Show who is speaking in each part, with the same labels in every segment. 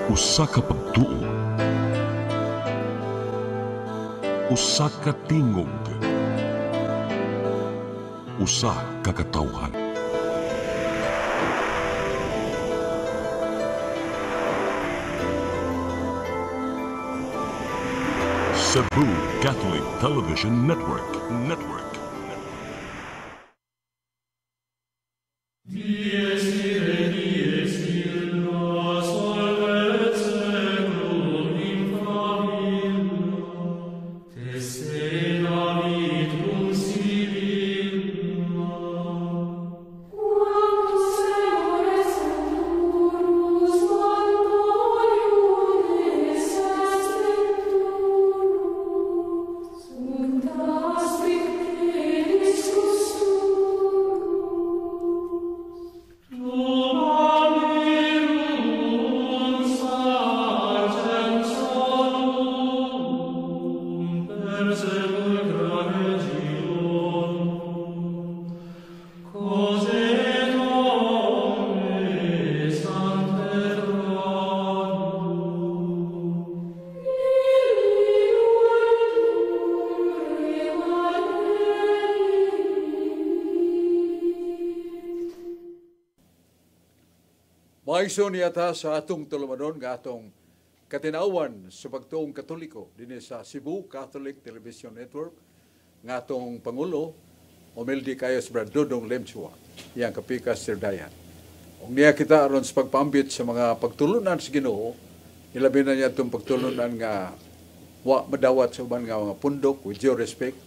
Speaker 1: Usa ka pagtuo, usa ka tingog, usa ka katawhan. Cebu Catholic Television Network.
Speaker 2: Maigso niyata sa atong tulumanon nga atong katinawan sa pagtuong Katoliko dinhi sa Cebu Catholic Television Network nga atong Pangulo umildi kayo si Brad Dodong Lemchua iyang kapikas Sir Dayan. Ug niya kita aron sa pagpambit sa mga pagtulunan sa Ginoo, ilabi na niya itong pagtulunan nga wa madawat sa uban nga mga pundok with due respect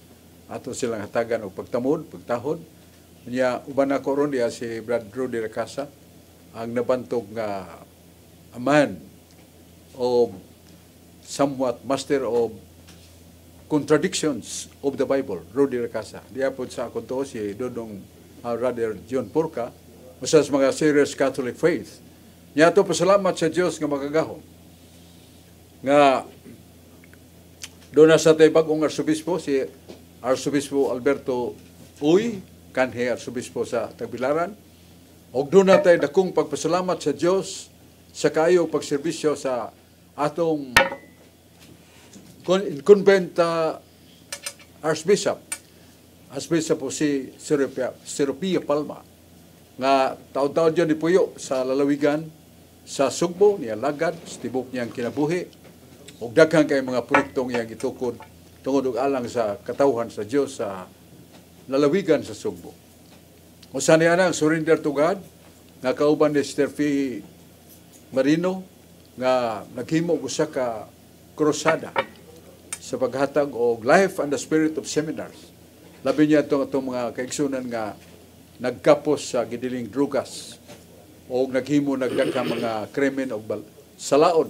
Speaker 2: ato silang hatagan og pagtamod, pagtahod. Niya uban ako ron diya si Brad Drew de la Casa ang nabantog nga aman o somewhat master of contradictions of the Bible, Rudy Racasa. Diya po sa ako to si Dodong Brother John Porca, usa sa mga serious Catholic faith. Niya to pasalamat sa Dios nga makagahom. Nga doon na sa tayo bagong arsobispo, si Arsobispo Alberto Uy, kanhe arsobispo sa Tagbilaran. Og doon natin dakong pagpasalamat sa Diyos sa kayo pagserbisyo sa atong convent Archbishop po si Seropia Palma nga taon-taon dyan ipuyo sa lalawigan sa Sugbo, niya lagad, sa tibok niyang kinabuhi og daghang kay mga proyektong iyang itukod tungod og alang sa katawhan sa Diyos sa lalawigan sa Sugbo. Usa niya ang surrender to God nga kauban ni Steffi Marino nga naghimo usa ka krusada sa paghatag og Life and the Spirit of Seminars. Labi niya itong mga kaigsunan nga nagkapos sa gidiling drugas o naghimo nagdaghang mga krimen o salaod.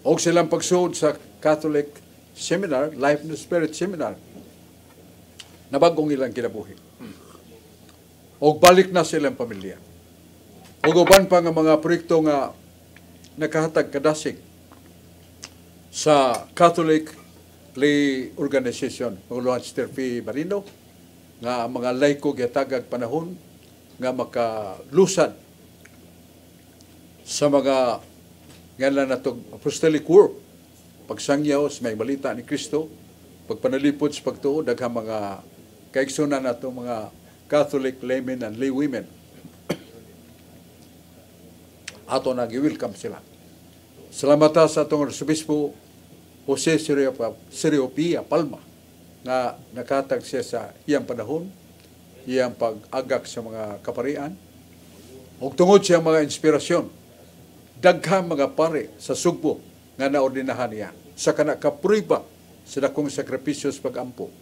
Speaker 2: O silang pagsuod sa Catholic Seminar, Life and the Spirit Seminar, nabagong ilang kinabuhi. O balik na silang pamilya. O uban pa nga mga proyekto nga nakahatag kadasig sa Catholic Lay Organization, Panguluhan Steffi Marino, nga mga laiko gitagag panahon nga makalusad sa mga ngalan na itong apostolic work, pagsangyaw sa may balita ni Kristo, pagpanalipod sa pagtuo, daghang mga kaigsunan na itong mga Catholic laymen and laywomen. Ato nag-welcome sila. Salamat sa itong Arsobispo Jose Seropia Palma na nakatag siya sa iyang panahon, iyang pag-agak sa mga kaparian, ug tungod siya mga inspirasyon, daghang mga pare sa Sugbo nga naordinahan niya sa kanakapruiba sa dakong sakripisyo sa pag-ampo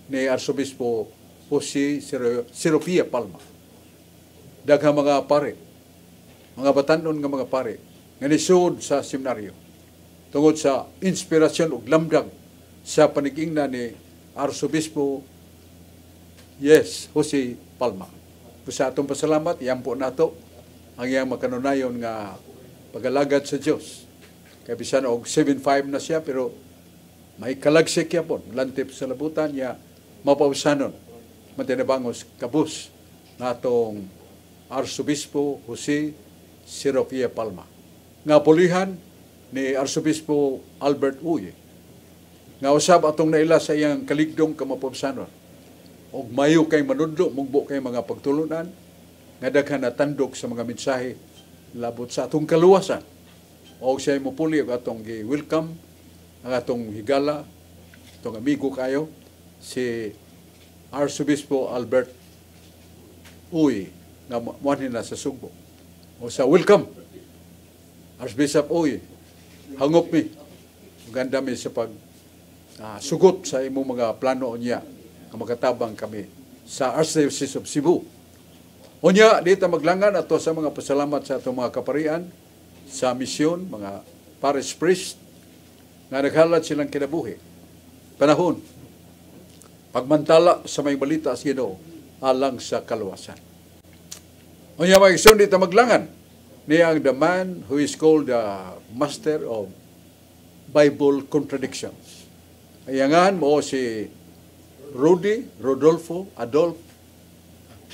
Speaker 2: ni Arsobispo Jose Seropia Palma. Daghang mga pare, mga batanon nga mga pare, nga nisud sa seminaryo tungod sa inspirasyon ug lamdag sa panigingna ni Arsobispo Jose Palma. Sa atong pasalamat, iyan po nato ang iyang makanunayon nga pag-alagad sa Diyos. Kaya bisan og 7'5" na siya, pero may kalagsik niya po. Lantip sa labutan niya, mapausanon. Matinabangos kabus na itong Arsobispo Jose Seropia Palma. nga pulihan ni Arsobispo Albert Uy nga usab atong naila sa iyang kaligdong kamapobsanon og mayo kay manudlo mugbo kay mga pagtulunan nga daghan na tandog sa mga mensahe labot sa atong kaluwasan o siya mopuli og atong gi-welcome ang atong higala atong amigo kayo si Arsobispo Albert Uy nga muadto na sa Sugbo. O sa welcome Archbishop Uy, hangop mi ganda mi sa pag sugot sa imong mga plano niya nga makatabang kami sa Archdiocese of Cebu. Unya, dito maglangan ato sa mga pasalamat sa atong mga kaparian, sa misyon, mga parish priest, nga naghalat silang kinabuhi. Panahon, pagmantala sa may balita sa Ginoo alang sa kaluwasan. Unya, mga isyon dito maglangan, niya ang the man who is called the master of Bible contradictions. Ayangan mo si Rodolfo Adolf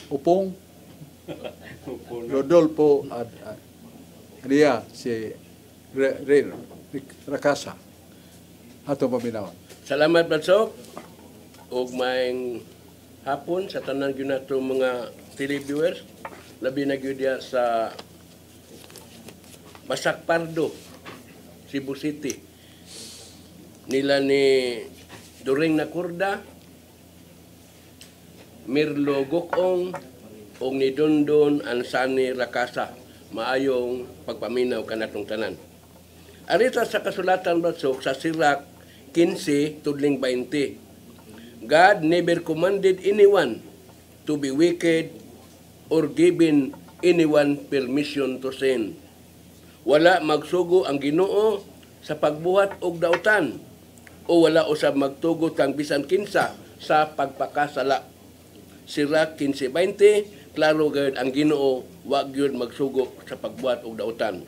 Speaker 2: Upong Rodolfo niya si Rakasa ato paminawan.
Speaker 3: Salamat Badsok ug maayong hapon sa tanan gyud nato mga televiewers labi na gyud diya sa Basak Pardo, Cebu City. Nila ni During Nakurda, Mirlo Gokong, o ni Dondon Ansani Rakasa. Maayong pagpaminaw kanatong tanan. Arita sa kasulatan Badsok sa Sirach 15, tudling 20. God never commanded anyone to be wicked or given anyone permission to sin. Wala magsugo ang Ginoo sa pagbuhat og dautan o wala usab magtugot kang bisan kinsa sa pagpakasala. Sirach 15:20, klaro gayud ang Ginoo wa gyud magsugo sa pagbuhat og dautan.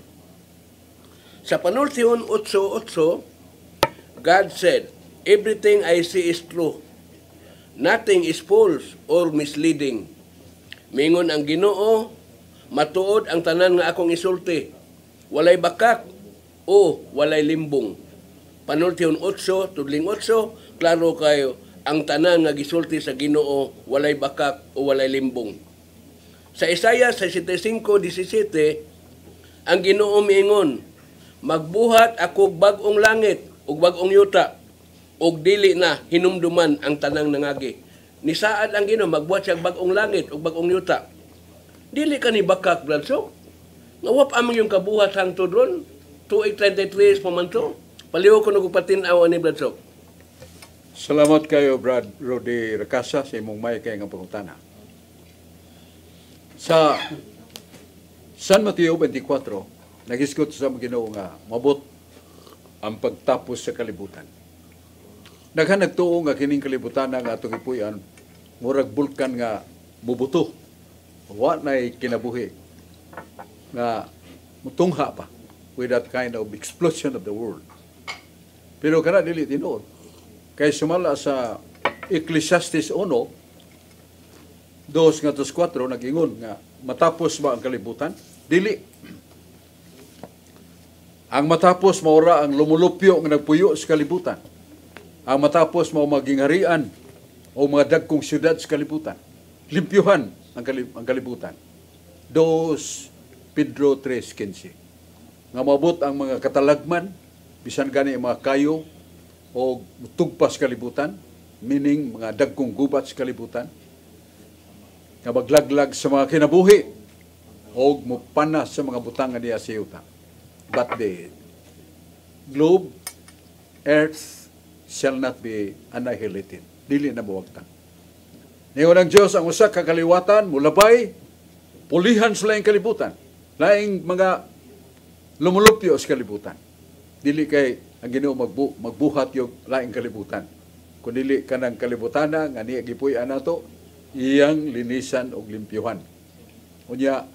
Speaker 3: Sa Panultihon 8:8, God said, "Everything I see is true. Nothing is false or misleading." Mingon ang Ginoo, matuod ang tanan nga akong isulti. Walay bakak o walay limbong. Panultihon 8, tudling 8, klaro kayo, ang tanan nga gisulti sa Ginoo, walay bakak o walay limbong. Sa Isaiah 65:17, ang Ginoo miingon, magbuhat ako bag-ong langit ug bag-ong yuta, ug dili na hinumduman ang tanang nangagi. Nisaad ang Ginoo magbuhat siya bag-ong langit ug bag-ong yuta. Dili ka ni bakak, Bradsok. Ngawap amang yung kabuhat hangtod ron, 2833 pamanto. Paliw ko nagupatinaw ni Bradsok.
Speaker 2: Salamat kayo, Brad Rodi Rakasa, sa imong may kay nga pangutana. Sa San Mateo 24, nagisgot sa mga Ginoo nga mabot ang pagtapos sa kalibutan. Daghan nagtuo nga kining kalibutan nga atong ipuy-an, murag bulkan nga bubuto. Wa na'y kinabuhi nga mutungha pa with that kind of explosion of the world. Pero kana dili tinuod. Kay sumala sa Ecclesiastes 1, 2:4 nag-ingon nga matapos ba ang kalibutan? Dili. Ang matapos maura ang lumulupyo nga nagpuyo sa kalibutan. Ang matapos mao maging harian o mga dagkong syudad sa kalibutan. Limpyuhan ang kalibutan. 2 Pedro 3:15. Nga mabot ang mga katalagman, bisan gani mga kayo o tugpas kalibutan, meaning mga dagkong gubat sa kalibutan, nga maglaglag sa mga kinabuhi o mupanas sa mga butang niya sa yuta. But the globe, earth, shall not be annihilated. Dili na buwagtang. Ningon ang Diyos ang usa ka kaliwatan, mulabay, pulihan sa laing kalibutan. Laing mga lumulupyo sa kalibutan. Dili kay ang Ginoo magbuhat yung laing kalibutan. Kung dili ka ng kalibutana, nga niya gipuy-an nato, iyang linisan og limpyuhan. Unya,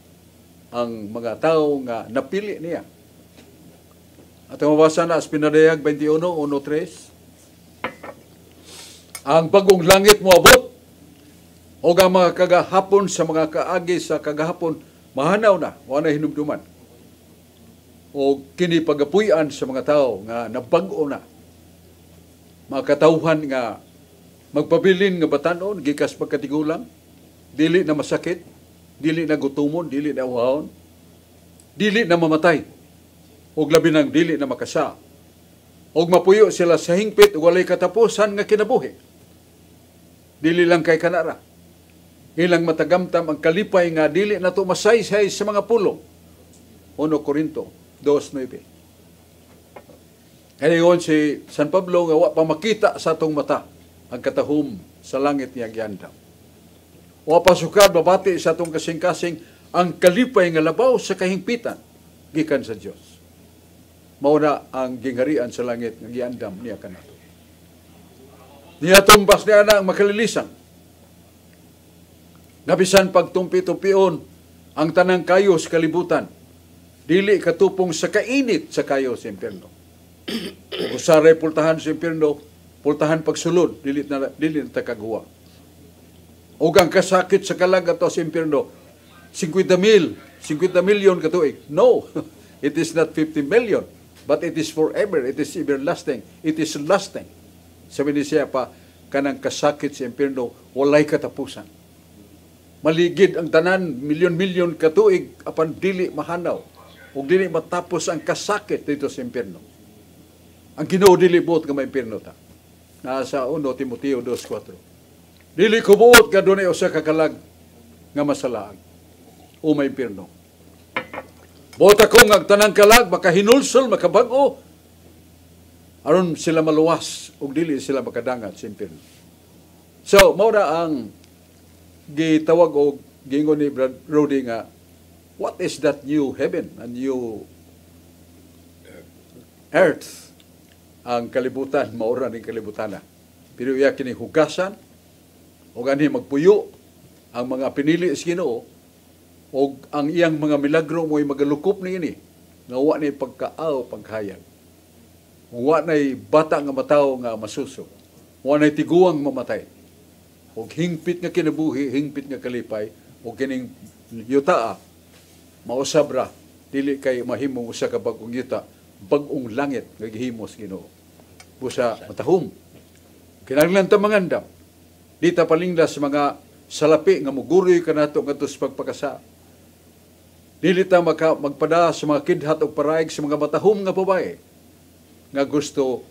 Speaker 2: ang mga tao nga napili niya. At ang mabasa na sa Pinadayag 21:1-3, ang bagong langit moabot o ang mga kagahapon sa mga kaagi sa kagahapon mahanaw na, wala na hinumduman. o kini pagapuy-an sa mga tao nga nabag-o na. Mga katawhan nga magpabilin nga batanon, gikas pagkatigulang, dili na masakit, dili na gutumon, dili na uhahon, dili na mamatay, o labi ng dili na makasa, o mapuyo sila sa hingpit, o walay katapusan nga kinabuhi. Dili lang kay kanara. Ilang matagamtam ang kalipay nga dili na to masaysay sa mga pulong. 1 Corinto 2:9. Ngayon si San Pablo nga wa pa makita sa atong mata ang katahom sa langit niya giandam. Wa pa sukad babati sa atong kasing-kasing ang kalipay nga labaw sa kahingpitan gikan sa Dios. Mao na ang gingarian sa langit nga giandam niya kanato. Niya tumbas niya na ang makalilisan. Nabisan pagtumpi-tumpion ang tanang kayo sa kalibutan, dili katupong sa kainit sa kayo sa impyerno. Usaray pultahan sa impyerno, pultahan pagsulod, dili na takaghuwa. O ang kasakit sa kalag ato sa impyerno, 50 million katuig. No, it is not 50 million, but it is forever, it is everlasting, it is lasting. Sabi ni siya pa, kanang kasakit sa impyerno, walay katapusan. Maligid ang tanan, milyon-milyon katuig, apan dili mahanaw, o dili matapos ang kasakit dito sa impyerno. Ang Ginoo dili buot nga may impyerno ta. Nasa 1 Timoteo 2:4. Dili ko buot nga dunay usa ka kalag nga masalaag o may impyerno. Buot ako nga tanang kalag makahinulsol, makabag-o aron sila maluwas ug dili sila makadangat sa impyerno. So, mao na ang gitawag og gingon ni Brad Rudy nga what is that new heaven and new earth? Ang kalibutan, maura ng kalibutan na. Pero iya kini hugasan, o gani magpuyo, ang mga pinili sa Ginoo, o ang iyang mga milagro mo'y magalukop ni ini, nga wa na pagkaaw, paghayan. Wa na bata nga mataw nga masuso. Wa na tiguang mamatay. O hingpit nga kinabuhi, hingpit nga kalipay, o kining yutaa, mausabra, dili kay mahimong usa ka bagong yuta, bagong langit nga gihimo sa Ginoo. Busa matahom. Kinahanglan ta mangandam. Di ta palingdas mga salapi nga muguroy kanato ngadto sa pagpakasa. Dili ta magpada sa mga kidhat og paraig sa mga matahom nga babae nga gusto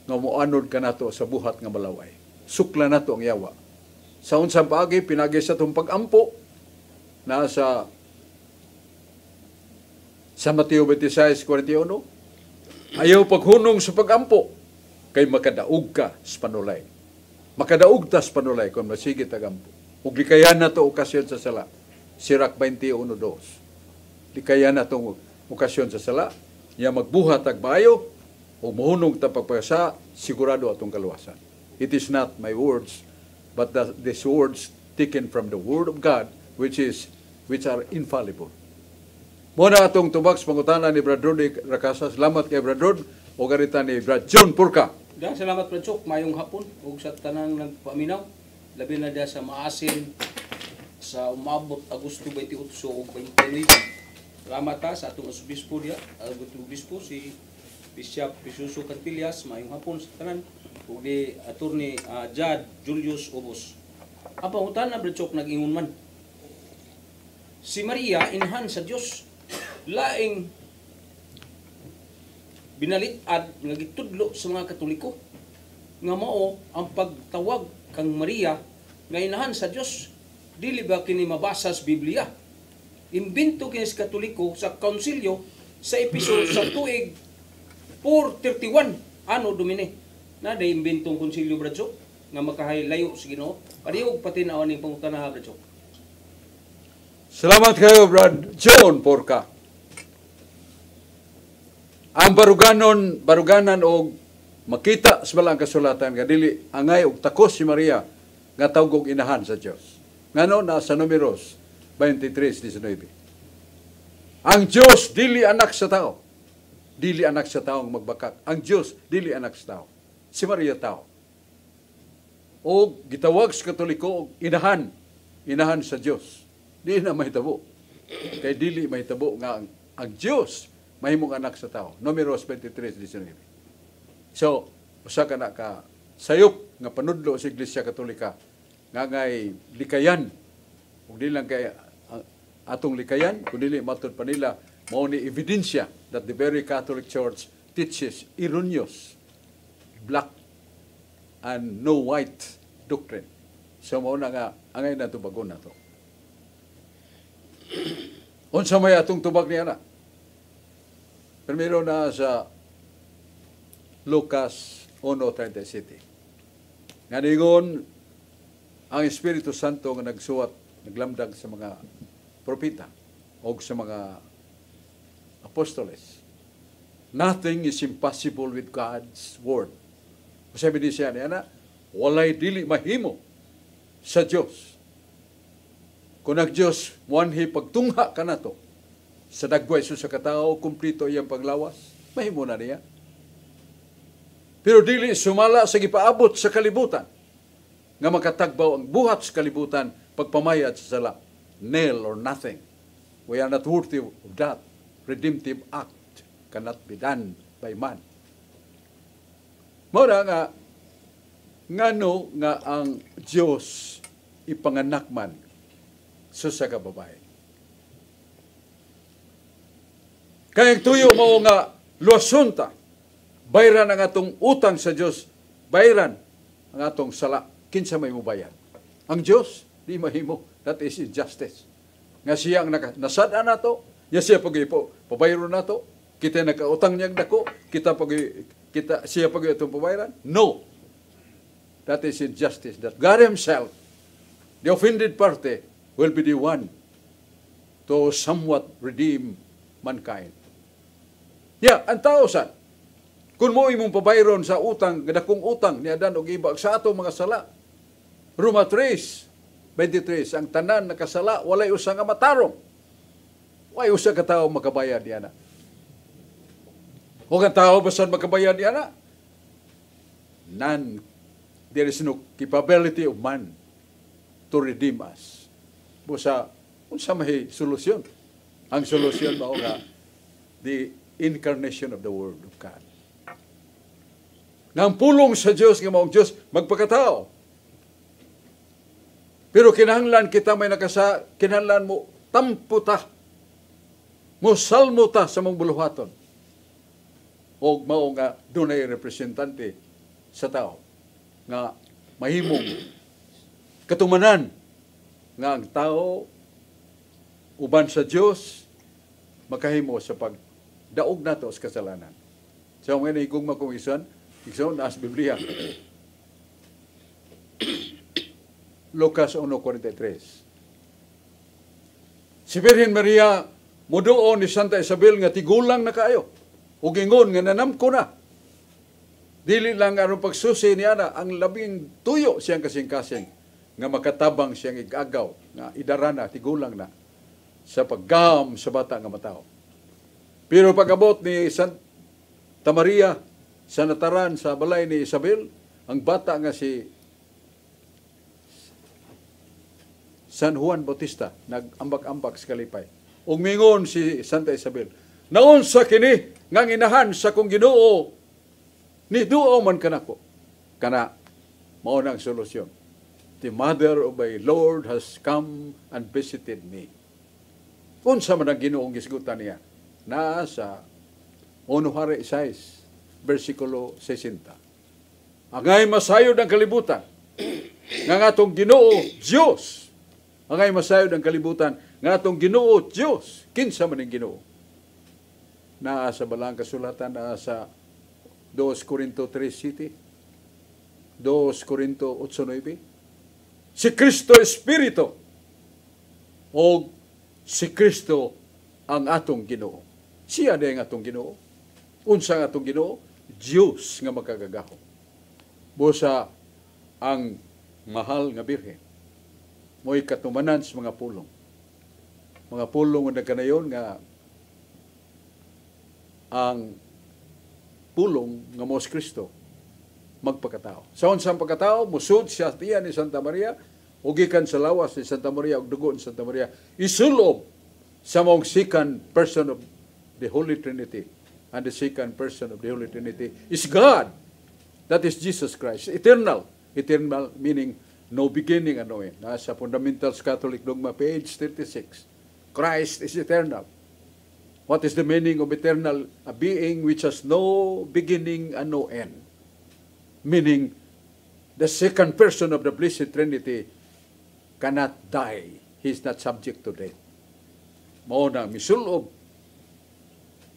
Speaker 2: nga moanod kanato sa buhat nga malaway. Sukla nato ang yawa. Sa unsang paagi pinagi sa tong pag-ampo na sa Mateo 26:41. Ayaw paghunong sa pag-ampo kay makadaog ka sa panulay. Makadaog ta sa panulay kung masigit agampo. Ug likayan na to okasyon sa sala. Sirak 21:2. Likayan na tong okasyon sa sala. Iya magbuhat ag maayo o mohunong ta pagpasa, sigurado atong kaluwasan. It is not my words, but these words taken from the Word of God, which are infallible. Muna atong tubag sa pangutana ni Brad Rod Rakasa. Salamat kay Brad Rod o garita ni Brad John Purka.
Speaker 4: Salamat Brad Chok, mayong hapon ug sa tanang nagpaminaw, labi na dia sa maasin sa umabot Agosto 28 ug 29. Salamat ta sa atong obispo dia, atong obispo si Bishop Pisuso Cantillas, mayong hapon sa tanan ug di attorney Jad Julius Obos. Ang pangutana Brad Chok nag-ingon man. Si Maria inhan sa Dios, laing binalitad nga gitudlo sa mga Katoliko nga mao ang pagtawag kang Maria nga inahan sa Dios, dili ba kini mabasa sa Biblia? Imbento kini sa Katoliko sa konsilyo sa Episo sa tuig 431 ano Domine na day imbentong konsilyo Bradso nga makahilayo sa Ginoo. Padiyog pati na aning pangutana Bradso.
Speaker 2: Salamat kayo Brad John Purka. Ang baruganan og makita sa balang kasulatan nga dili angay og takos si Maria nga tawag og inahan sa Dios. Ngano na sa Números 23:19. Ang Dios dili anak sa tao. Dili anak sa tao ang magbakak. Ang Dios dili anak sa tao. Si Maria tao. O gitawag sa Katoliko og inahan sa Dios. Dili na mahitabo. Kay dili mahitabo nga ang Dios mahimong anak sa tao. Números 23:19. So, usa ka na ka sayop nga panudlo sa Iglesia Katolika nga ngay likayan ug di lang kay atong likayan kun dili matud pa nila mao ni ebidensya that the very Catholic Church teaches erroneous black and no white doctrine. So mao na nga angay na tubagon nato. Unsa may atong tubag niya na? Primero na sa Lucas 1:37. Nga ningon ang Espiritu Santo nga nagsuwat, naglamdag sa mga propeta o sa mga apostoles. Nothing is impossible with God's word. Sabi ni siya niya walay dili mahimo sa Dios. Kung nag-Diyos, muanhi pagtungha ka na to, sa dagway sa katao, kumplito iyang paglawas, mahimo na niya. Pero dili sumala sa gipaabot sa kalibutan, nga makatagbaw ang buhat sa kalibutan, pagpamayad sa sala. Nil or nothing. We are not worthy of that redemptive act cannot be done by man. Mura nga, ngano nga ang Diyos ipanganak man sa kababae. Kaya tuyo mo nga luwasunta, bayran ang atong utang sa Diyos, bayran ang atong sala, kinsa may mubayan. Ang Diyos, di mahimo, that is injustice. Nga siya ang nasada na to, siya pag-ipo, pabayro na to, kita nakautang niyang dako, siya pag itong pabayran? No. That is injustice. That God Himself, the offended party, will be the one to somewhat redeem mankind. Yeah, ang tao sad, kung mo imong pabayron sa utang, gadakong utang, ni Adan o iba, sa ato mga sala, Roma 3:23, ang tanan nakasala, walay usa nga matarong. Walay usa ka tao makabayad niya na. O ang tao basan makabayad niya na? None. There is no capability of man to redeem us. Busa, unsa may solusyon? Ang solusyon mao nga the incarnation of the Word of God. Nang pulong sa Diyos nga maong Diyos magpakatao. Pero kinahanglan kita may kinahanglan mo tampo ta. Mo salmo ta sa mong buluhaton. O mao nga dunay representante sa tao nga mahimong katumanan nga ang tao uban sa Dios makahimo sa pagdaog nato sa kasalanan. So ngayon kung makumisan, igsoon as Biblia. Lucas 1:43. Si Virgen Maria muduo ni Santa Isabel nga tigulang na kaayo. Ug ingon nga nanamko na. Dili lang aron pagsusi niya na ang labing tuyo siyang kasing-kasing nga makatabang siyang igagaw nga idarana tigulang na sa paggam sa bata nga matao. Pero pag-abot ni Santa Maria sa nataran sa balay ni Isabel, ang bata nga si San Juan Bautista nag-ambak-ambak sa kalipay. Ug mingon si Santa Isabel, naunsa kini nga inahan sa kong Ginoo ni duo man kanako. Kana mao na ang solusyon. The mother of my Lord has come and visited me. Unsa man ang Ginoong gisgutan niya? Naa sa 1:6, versikulo 60. Angay masayod ang kalibutan nga atong Ginoo Dios. Angay masayod ang kalibutan nga atong Ginoo Dios. Kinsa man ang Ginoo? Naa sa balang kasulatan, naa sa 2 Corinto 3:7, 2 Corinto 8:9. Si Kristo Espiritu o si Kristo ang atong Ginoo. Siya na ang atong Ginoo. Unsa ang atong Ginoo? Diyos nga makagagaho. Busa ang mahal nga birhen. Mo'y katumanan sa mga pulong. Mga pulong nga nagkanayon nga ang pulong nga mos Kristo magpakatao. Sa unsang pagkatao, musud siya tiya ni Santa Maria, ugikan sa lawas ni Santa Maria, ug dugo ni Santa Maria, isulob sa mong second person of the Holy Trinity. And the second person of the Holy Trinity is God. That is Jesus Christ. Eternal. Eternal meaning no beginning and no end. Nasa Fundamentals Catholic Dogma, page 36. Christ is eternal. What is the meaning of eternal? A being which has no beginning and no end. Meaning, the second person of the Blessed Trinity cannot die. He is not subject to death. Mao na misulob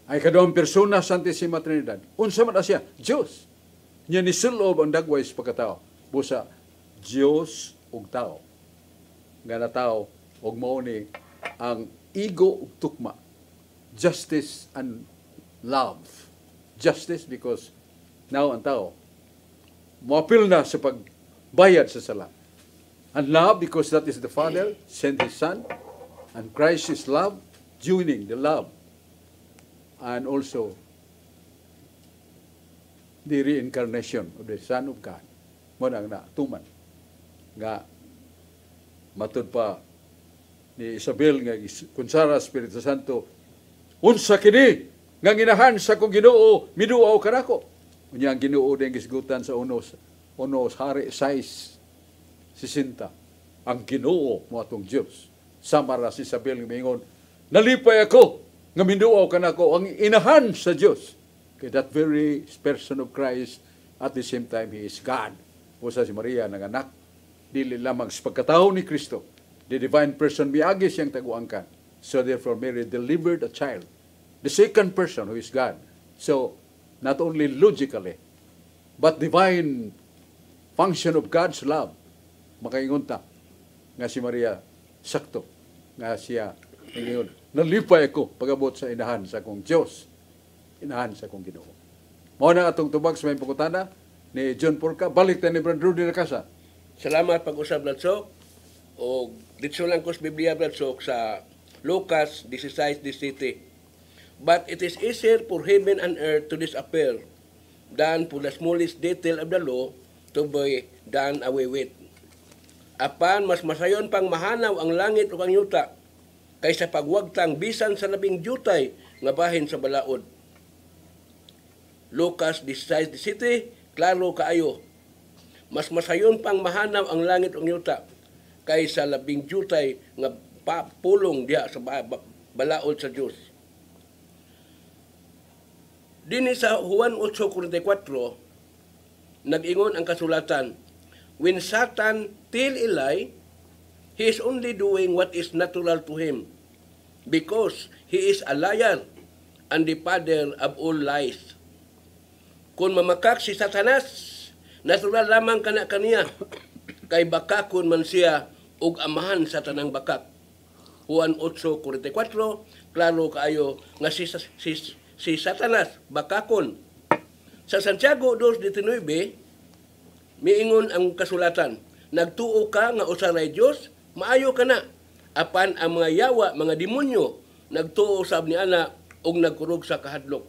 Speaker 2: ay kadawang persona sa Santissima Trinidad. Unsa man siya? Diyos. Nya ni sulob ang dagway sa pagkatao. Busa, Diyos ug tao. Nga na tao, ug mao ni ang ego ug tukma. Justice and love. Justice because now ang tao moapil na sa pagbayad sa sala. And love because that is the Father sent His Son. And Christ is love, joining the love. And also the reincarnation of the Son of God. Mo nang natuman nga matud pa ni Isabel nga kunsara Espiritu Santo, unsa kini nga ginahan sa kong Ginoo, miduaw kanako. Unya ang Ginoo din gisgutan sa unos hari 6:60. Ang Ginoo mo atong Dios. Samara si Isabel nga mingon, nalipay ako nga miduaw kanako ang inahan sa Dios. Kay that very person of Christ, at the same time He is God. Usa si Maria nanganak dili lamang sa pagkatao ni Kristo. The divine person miagi siyang taguangkan. So therefore Mary delivered a child. The second person who is God. So not only logically, but divine function of God's love. Makaingunta nga si Maria sakto nga siya ngayon nalipay ako pagabot sa inahan sa akong Dios, inahan sa akong Ginoo. Mao na atong tubag sa may pangutana ni John Porca. Balik ta ni Brad Rudy Lacasa.
Speaker 3: Salamat pag-usab Bladsok. O dito lang ko sa Biblia Bladsok sa Lucas 16:17. But it is easier for heaven and earth to disappear than for the smallest detail of the law to be done away with. Apan mas masayon pang mahanaw ang langit ug ang yuta kaysa pagwagtang bisan sa labing jutay nga bahin sa balaod. Lucas 16:17, klaro kaayo. Mas masayon pang mahanaw ang langit ug yuta kaysa labing jutay nga pulong diha sa balaod sa Dios. Dinhi sa Juan 8:44 nag-ingon ang kasulatan, when Satan tell a lie, he is only doing what is natural to him, because he is a liar and the father of all lies. Kung mamakak si Satanas, natural lamang kaniya, kay bakakon man siya ug amahan sa tanang bakak. Juan 8:44, klaro kaayo nga si Satanas bakakon. Sa Santiago 2:19, miingon ang kasulatan, nagtuo ka nga usaray Dios, maayo ka na. Apan ang mga yawa, mga demonyo, nagtuo sab ni ana og nagkurog sa kahadlok.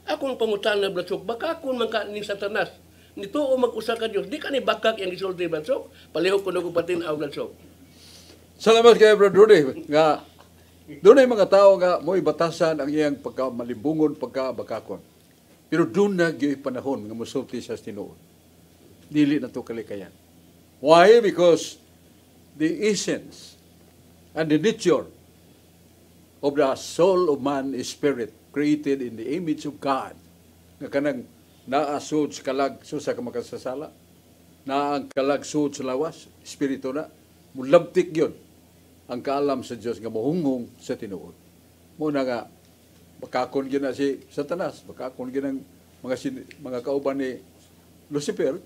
Speaker 3: Akong pangutana Bladsok, bakakon man ka ni Satanas, nituo mag-usa ka Dios, di ka ni bakak yang gisulti Bladsok, palihog ko nagupatin aw Bladsok.
Speaker 2: Salamat kay Brad Rudy nga doon ay mga tao nga mo'y batasan ang iyang pagkamalibungon, pagkabakakon. Pero doon na gyud panahon nga mosulti sa tinuod. Dili na to kalikayan. Why? Because the essence and the nature of the soul of man is spirit, created in the image of God. Nga kanang naasud sa kalag sa kamakasasala, na ang kalag sud sa lawas, espiritu na, mulabtik yun ang kaalam sa Diyos nga mohunghong sa tinuod. Muna nga, bakakon gina si Satanas, bakakon ginang mga kauban ni Lucifer,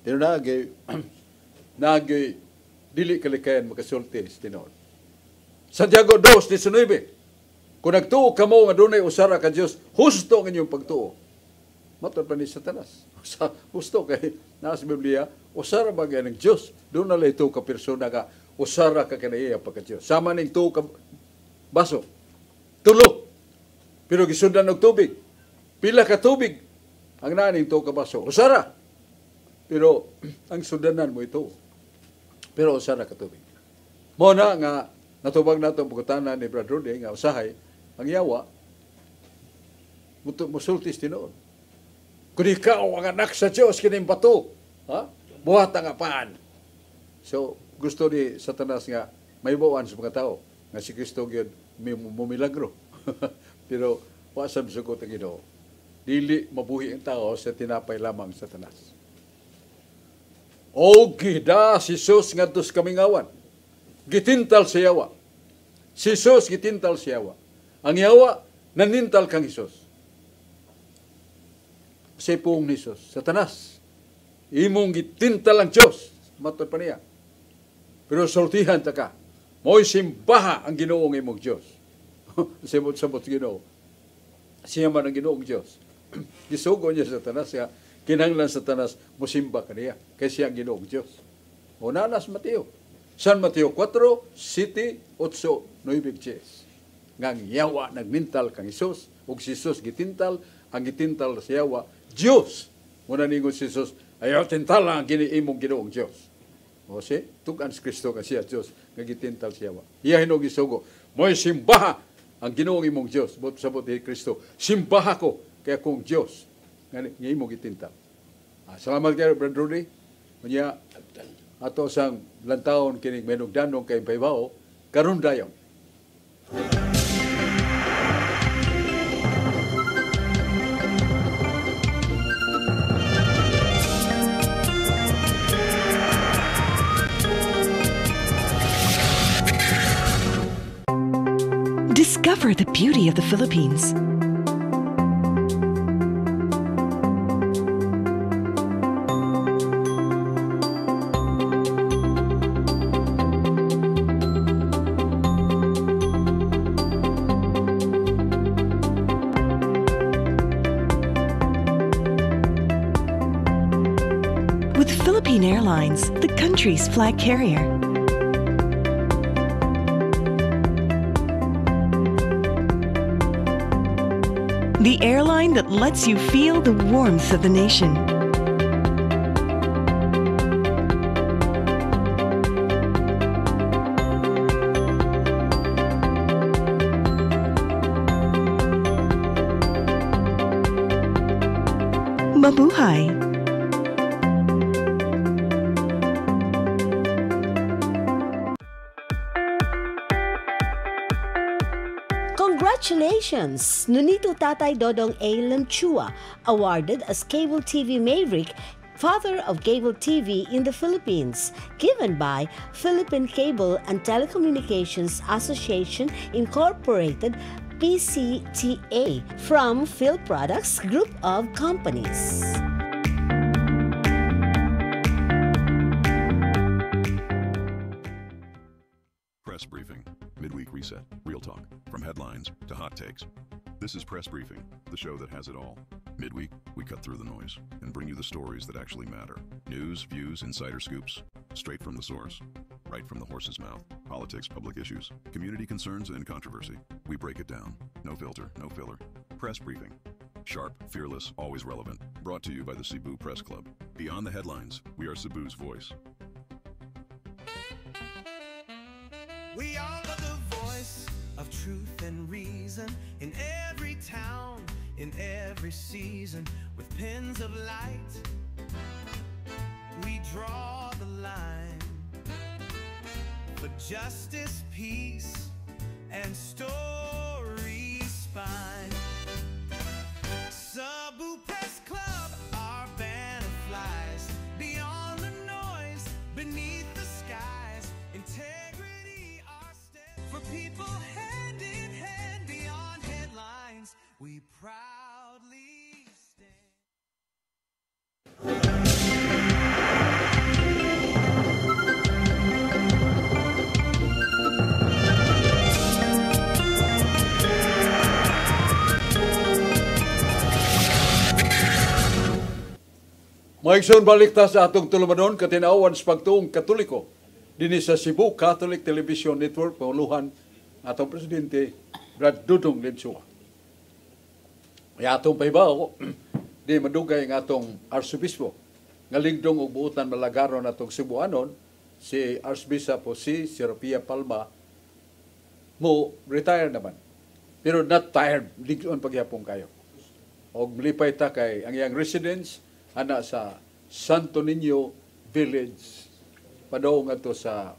Speaker 2: pero nagay dili kalikayan makasulti sa tinuod. Santiago 2:19, kung nagtuo ka mo nga dunay usara ka Dios, husto ang inyong pagtuo. Matod pa ni Satanas. Husto kay nasa Biblia, usara ba ng Dios? Doon na ito ka persona ka, usara ka kanaiya pagka Dios. Sama ning tuo ka baso. Tulo. Pero gisundan og tubig. Pila ka tubig ang naning tuo ka baso. Usara. Pero ang sundanan mo ito. Pero usara ka tubig. Mo na nga natubag nato ang pagkutana ni Brad Rudy nga usahay ang yawa, musultis tinoon. Kung ikaw ang anak sa Diyos, kining bato, ha? Buhat ang apaan. So, gusto ni Satanas nga, may bawaan sa mga tao, nga si Kristo yun, mumilagro. Pero, wasab sugot ang Ginoo. Dili mabuhi ang tao sa tinapay lamang Satanas. O gida si Jesus ngadto sa kamingawan. Gitintal sa yawa. Si Jesus gitintal sa yawa. Ang yawa nanintal kang Jesus. Sa pong ni Jesus, Satanas, imong gitintal ang Diyos. Matod pa niya. Pero sultihan ta ka. Mo'y simbaha ang Ginoong imong Diyos. Sabot-sabot Ginoo. Siya man ang Ginoong Diyos. Gisugo niya sa Satanas nga kinahanglan sa Satanas musimba kaniya kay siya ang Ginoong Diyos. Una nas Mateo. San Mateo 4, 7, 8, 9, 10. Ngang yawa nagmintal kang Isus ug si Jesus gitintal ang gitintal sa yawa Dios. Muna ningon si Jesus ayaw tintal ang giniimong Ginoong Dios. O si tugan si Kristo ka siya Dios nga gitintal sa yawa. Iya hinog gisugo mo'y simbaha ang Ginoong imong Dios. Bot sabot ni Kristo simbaha ko kaya kung Diyos, ngayon mo gitintal. Salamat kayo, Brother Rudy. Manya, ato sang lantaon kining menugdanong kay Paibao, karon dayon.
Speaker 5: Discover the beauty of the Philippines. With Philippine Airlines, the country's flag carrier. The airline that lets you feel the warmth of the nation. Mabuhay!
Speaker 6: Congratulations! Nunito Tatay Dodong A. Lamchua, awarded as Cable TV Maverick, Father of Cable TV in the Philippines, given by Philippine Cable and Telecommunications Association Incorporated, PCTA, from Phil Products Group of Companies.
Speaker 7: Press Briefing, Midweek Reset, Real Talk, from headlines to hot takes. This is Press Briefing, the show that has it all. Midweek, we cut through the noise and bring you the stories that actually matter. News, views, insider scoops, straight from the source, right from the horse's mouth. Politics, public issues, community concerns, and controversy. We break it down. No filter, no filler. Press Briefing. Sharp, fearless, always relevant. Brought to you by the Cebu Press Club. Beyond the headlines, we are Cebu's voice.
Speaker 8: We are the voice of truth and reason in every town, in every season, with pens of light. We draw the line for justice, peace, and story spine. Cebu Press Club, our banner flies beyond the noise, beneath the skies. Integrity, our step for people hand in hand beyond headlines. We proudly stand.
Speaker 2: Maigsoon balik ta sa atong tulumanon katinawan sa pagtuong Katoliko dinhi sa Cebu Catholic Television Network panguluhan atong presidente Brad Dudong Limsua. Ay atong paibaw di madugay ang atong arsobispo nga ligdong og buutan malagaron atong Cebuanon si Archbishop si Sir Pia Palma mo retire naman. Pero not tired, ligon pagyapon kayo. Og milipay ta kay ang iyang residence ana sa Santo Niño Village padong ato sa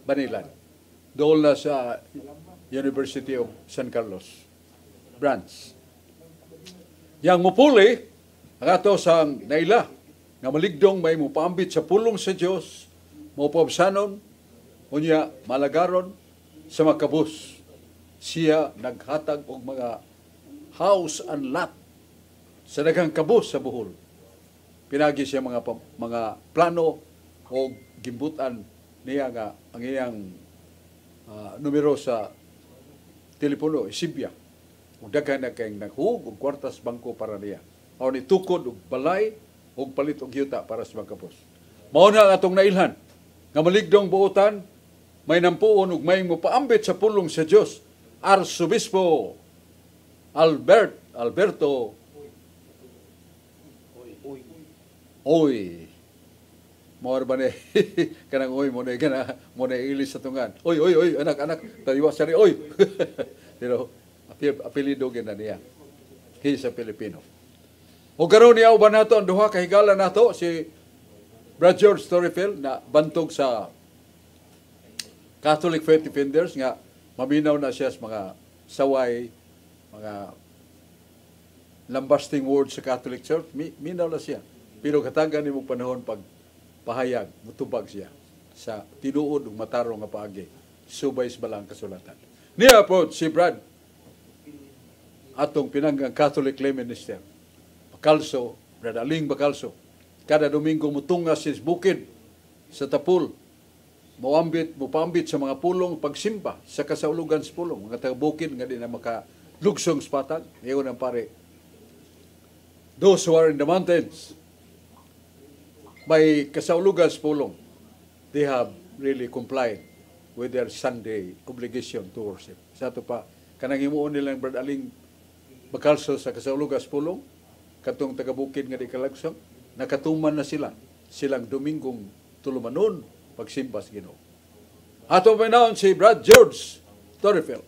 Speaker 2: Banilan. Doon na sa University of San Carlos branch. Yang mupuli ang ato sang naila nga maligdong may mupaambit sa pulong sa Dios, mupabsanon unya malagaron sa makabus. Siya naghatag og mga house and lot sa daghang kabus sa Bohol. Pinagi siya mga plano o gimbutan niya nga ang iyang numero sa telepono isibya. Ug daghan na kay naghug og kwartas bangko para niya. Aw ni tukod og balay og palit og yuta para sa mga kabus. Mao na ang atong nailhan nga maligdong buotan may nampuon ug may mopaambit sa pulong sa Dios. Arsobispo Alberto Oy. Mawar ba ni kanang oy mo na ilis sa tungan. Oy anak tayo sari oy. Pero apelido gina niya. He's a Filipino. O karon niya uban nato ang duha ka higala nato si Brad George Torrefeld na bantog sa Catholic Faith Defenders nga maminaw na siya sa mga saway, mga lambasting words sa Catholic Church. Minaw na siya. Pero katanggan ni mong panahon pag pahayag, mutubag siya sa tinuod ug matarong nga paagi. Subay sa balang kasulatan. Niya po si Brad atong pinanggang Catholic Lay Minister. Bakalso, Brad Aling Bakalso. Kada Domingo mutunga sa bukid sa Tapul. Mupambit sa mga pulong pagsimba sa kasaulugan sa pulong. Mga taga-bukid nga di na makalugsong sa patag. Ngayon ang pare. Those who are in the mountains, may kasaulugan sa pulong, they have really complied with their Sunday obligation to worship. Sa ito pa, kanang himuon nilang Brad Aling Bakalso sa kasaulugan sa pulong, katong taga-bukid nga di kalagsong, nakatuman na silang Domingong tulumanon pagsimba sa Ginoo. Ato may naon si Brad George Torrefeld.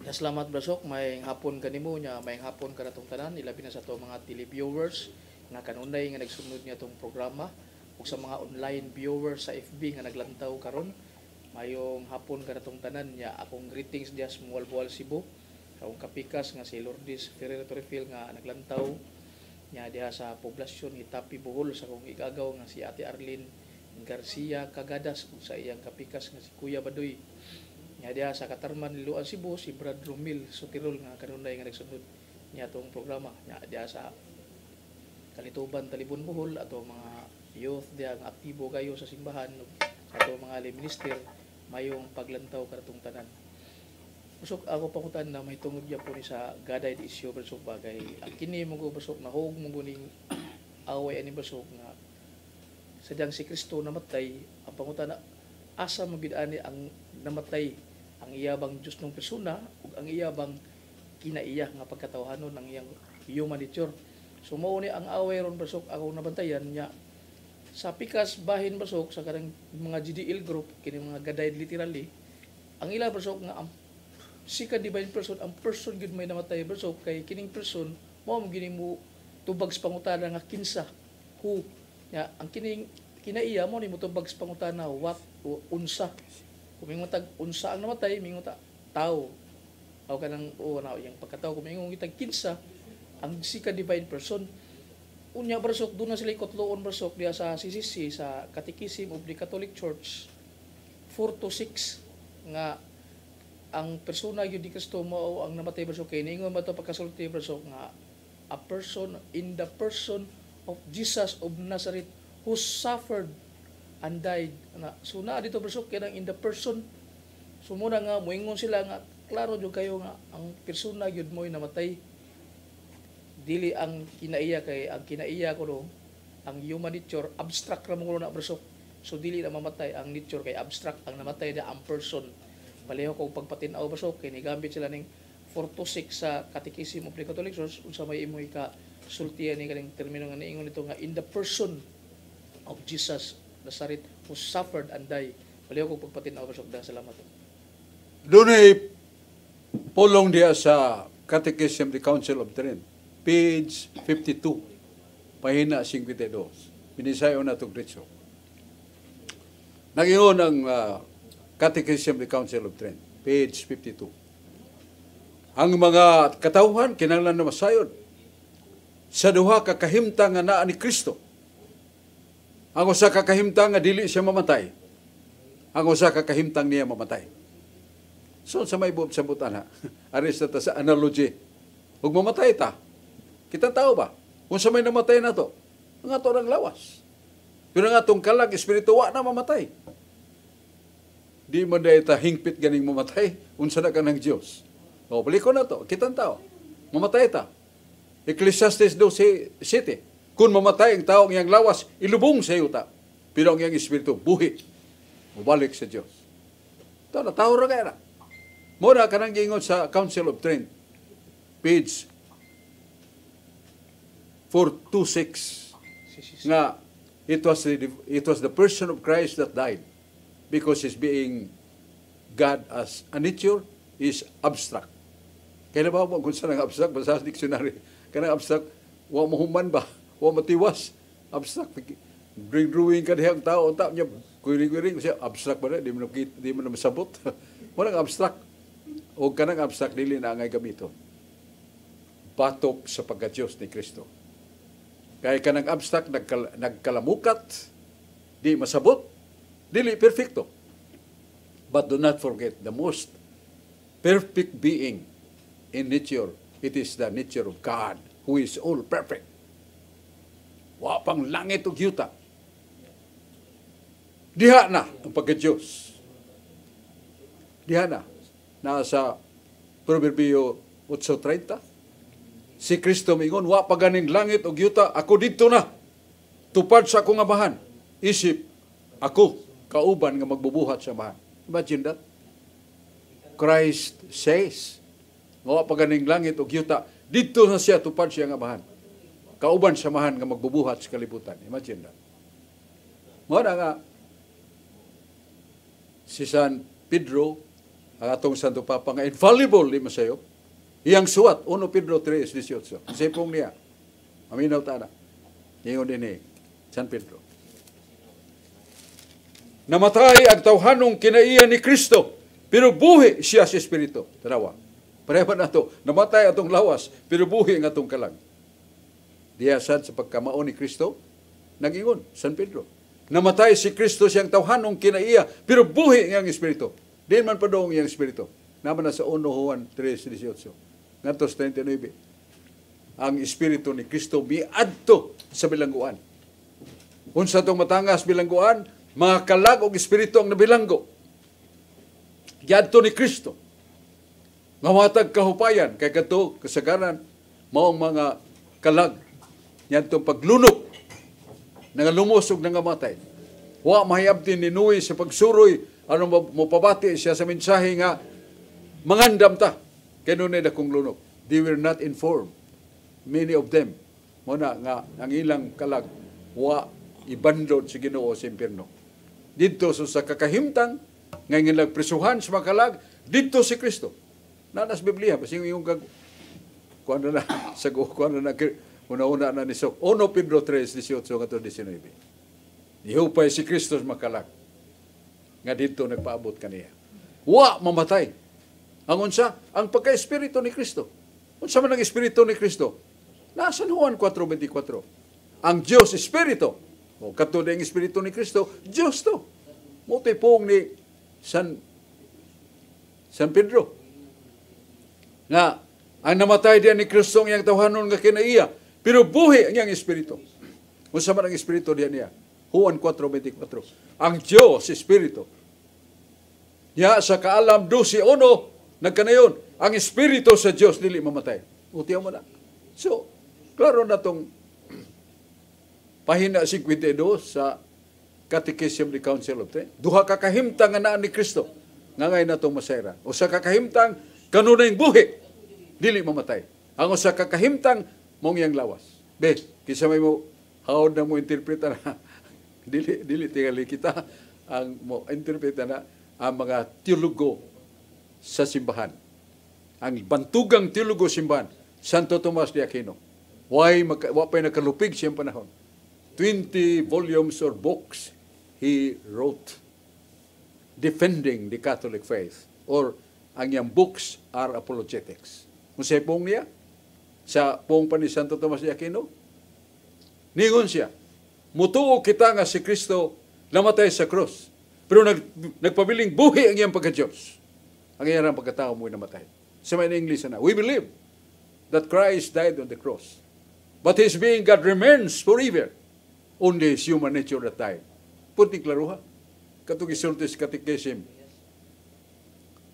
Speaker 9: Salamat Brasok, may hapon kanimo nya, may hapon kanatong tanan, ilabi na sa to mga televiewers nga kanunay nga nagsunod niya tong programa ug sa mga online viewers sa FB nga naglantaw karon. Mayong hapon kanatong tanan nya, akong greetings diya sa Mualboal Cebu. Akong kapikas nga si Lourdes Ferreira Torrefeld nga naglantaw nya diha sa poblasyon Itapi Bohol sa akong igagaw nga si Ate Arlene Garcia Cagadas ug sa iyang kapikas nga si Kuya Badoy. Nya diha sa Katarman Liloan Cebu si Brad Romil Sotirol nga kanunay nga nagsunod niya tong programa. Nya diha sa Kalituban Talibon Bohol ato mga youth diha nga aktibo kayo sa simbahan ug ato mga lay minister mayong paglantaw kanatong tanan. Busok ako pangutan na may tungod ya po ni sa gaday di isyo Brasok bagay. Ang kini mo go Brasok na hug mo guning away ani Brasok nga sadyang si Kristo namatay, ang pangutan na asa mabidani ang namatay ang iyabang Diyos ng persona ug ang iyabang kinaiya nga pagkatawhanon ng iyang human nature. So mao ni ang away ron Brasok ako nabantayan niya sa pikas bahin Brasok sa kanang mga GDL group kini mga gaday literally ang ila Brasok nga ang second divine person ang person gid may namatay Brasok kay kining person mao gini mo tubag sa pangutana nga kinsa who ya ang kining kinaiya mo ni mo tubag sa pangutana what o unsa kung mingon tag unsa ang namatay mingon ta tao aw kanang na yang pagkatao kung mingon gitag kinsa ang second divine person unya Brasok doon na sila ikotloon Brasok diya sa CCC sa Catechism of the Catholic Church 4 to 6 nga ang persona gyud ni Kristo mao ang namatay Brasok kay ningon mato pagkasulti Brasok nga a person in the person of Jesus of Nazareth who suffered and died. So na dito Brasok kay in the person. So muna nga moingon sila nga klaro jud kayo nga ang persona gyud mo'y namatay. Dili ang kinaiya kay ang kinaiya ko no ang human nature abstract ra mo na Brasok. So dili na mamatay ang nature kay abstract ang namatay na ang person. Paleho kog pagpatin-aw Brasok kay nigamit sila ning 4 to 6 sa Catechism of the Catholic Church unsa may imoy ka sultihan ni kaning termino nga niingon nito nga in the person of Jesus Nazareth who suffered and died. Paliw ko pagpatin-aw Brasok da salamat.
Speaker 2: Dunay Pulong diya sa Catechism of the Council of Trent, page 52, pahina 52. Binisayo na itong Gritso. Nag-iyon ang Catechism of the Council of Trent, page 52. Ang mga katauhan, kinahanglan na masayod sa duha ka kahimtang nga naa ni Kristo. Ang usa ka kahimtang nga dili siya mamatay. Ang usa ka kahimtang niya mamatay. So sa may sabutan ha, aris na ta sa analogy. Huwag mamatay ta. Kita tao ba? Kung sa may namatay na to, ang ato ng lawas. Pero nga itong kalag, espiritu, wa na mamatay. Di mo dahil ta hingpit ganing mamatay, unsa na ka ng Diyos. O, balik ko na to, kitang tao. Mamatay ta. Ecclesiastes 12:7. Kung mamatay ang tao, ang iyang lawas, ilubong sa iyo ta. Pero ang iyang espiritu, buhi. Mubalik sa Diyos. Ito na, tao ra kaya na. Muna ka nang giingon sa Council of Trent, page 426, nga it was the person of Christ that died because his being God as a nature is abstract. Kaya na ba mo kung saan ang abstract? Basta sa dictionary. Kaya ang abstract, wa mahuman ba? Wa matiwas. Abstract. Drawing ka dihang tao. Ang tao niya, kuiring-kuiring. Kasi abstract ba na? Di mo na masabot. Walang abstract. O kanang abstract, dili na angay gamito. Batok sa pagka-Diyos ni Kristo. Kaya kanang abstract, nagkalamukat, di masabot, dili perfecto. But do not forget, the most perfect being in nature, it is the nature of God, who is all perfect. Wa pang langit o yuta. Diha na ang pagka-Diyos. Diha na. Nasa Proverbio 8:30. Si Kristo mingon, wa pa ganing langit o yuta, ako dito na. Tupad sa akong amahan. Isip, ako, kauban nga magbubuhat sa amahan. Imagine that. Christ says, wa pa ganing langit o yuta, dito na siya, tupad siya ang amahan. Kauban sa amahan nga magbubuhat sa kalibutan. Imagine that. Muna nga, si San Pedro, ang atong Santo Papa nga infallible di masayo. Iyang suwat 1 Pedro 3:18. Sipong niya. Aminaw ta na. Ingon din San Pedro. Namatay ang tawhanong kinaiya ni Kristo, pero buhi siya sa espiritu. Tanawa. Pareha na to. Namatay atong lawas, pero buhi ang atong kalag. Diya sad sa pagkamao ni Kristo, nag-ingon San Pedro. Namatay si Kristo siyang tawhanong kinaiya, pero buhi ang espiritu. Di man pa doon iyang espiritu. Naman na sa 1 Juan 3:18. Ngatos 39. Ang espiritu ni Kristo miadto sa bilangguan. Unsa tong matangas bilangguan, mga kalag og espiritu ang nabilanggo. Giadto ni Kristo. Mamatag kahupayan kay kadto kasagaran maong mga kalag yadtong paglunok nga lumusog nga matay. Wa mahayabtin ni Noe sa pagsuroy ano mo pabati siya sa mensahe nga mangandam ta kay nunay dakong lunok. They were not informed, many of them, muna nga ang ilang kalag wa ibandod sa Ginoo sa impierno. Dito so sa kakahimtang nga ilang prisuhan sa mga kalag, dito si Kristo. Nanas Biblia basing yung kuan na sa kuan na una-una na ni Sok 1 Pedro 3:18 hangtod 19. Ihupay si Kristo sa mga kalag nga dito nagpaabot kaniya. Wa mamatay. Ang unsa? Ang pagka-espiritu ni Kristo. Unsa man ang espiritu ni Kristo? Nasa Juan 4:24. Ang Diyos espiritu. O katulad ang espiritu ni Kristo, Diyos to. Muti pong ni San Pedro. Nga, ang namatay diyan ni Kristo ang iyang tawhanon nga kinaiya, pero buhi ang iyang espiritu. Unsa man ang espiritu diyan niya? Juan 4:24. Ang Diyos espiritu. Ya sa kaalam 12:1 nagkanayon, ang espiritu sa Diyos dili mamatay. Utiyaw mo na. So, klaro na tong pahina 52 sa Catechism of the Council of Trent. Duha ka kahimtang nga naa ni Kristo nga ngay na itong masayra. O sa kakahimtang kanunay buhi dili mamatay. Ang usa ka kahimtang mong iyang lawas. Be, kisa may mo hawod na mo interpreta na dili tingali kita ang mo interpreta na ang mga teologo sa simbahan. ang bantugang teologo simbahan, Santo Tomas de Aquino. Wa pa'y nakalupig siyang panahon. 20 volumes or books he wrote defending the Catholic faith, or ang iyang books are apologetics. Kung sa pong niya, sa pong pa ni Santo Tomas de Aquino, ningon siya, mutuo kita nga si Kristo namatay sa krus, pero nagpabiling buhi ang iyang pagka-Diyos. Ang iyang pagkatao mo'y namatay. Sa may English na, we believe that Christ died on the cross, but His being God remains forever. Only His human nature that died. Punting klaruha. Katong isulti sa Catechism,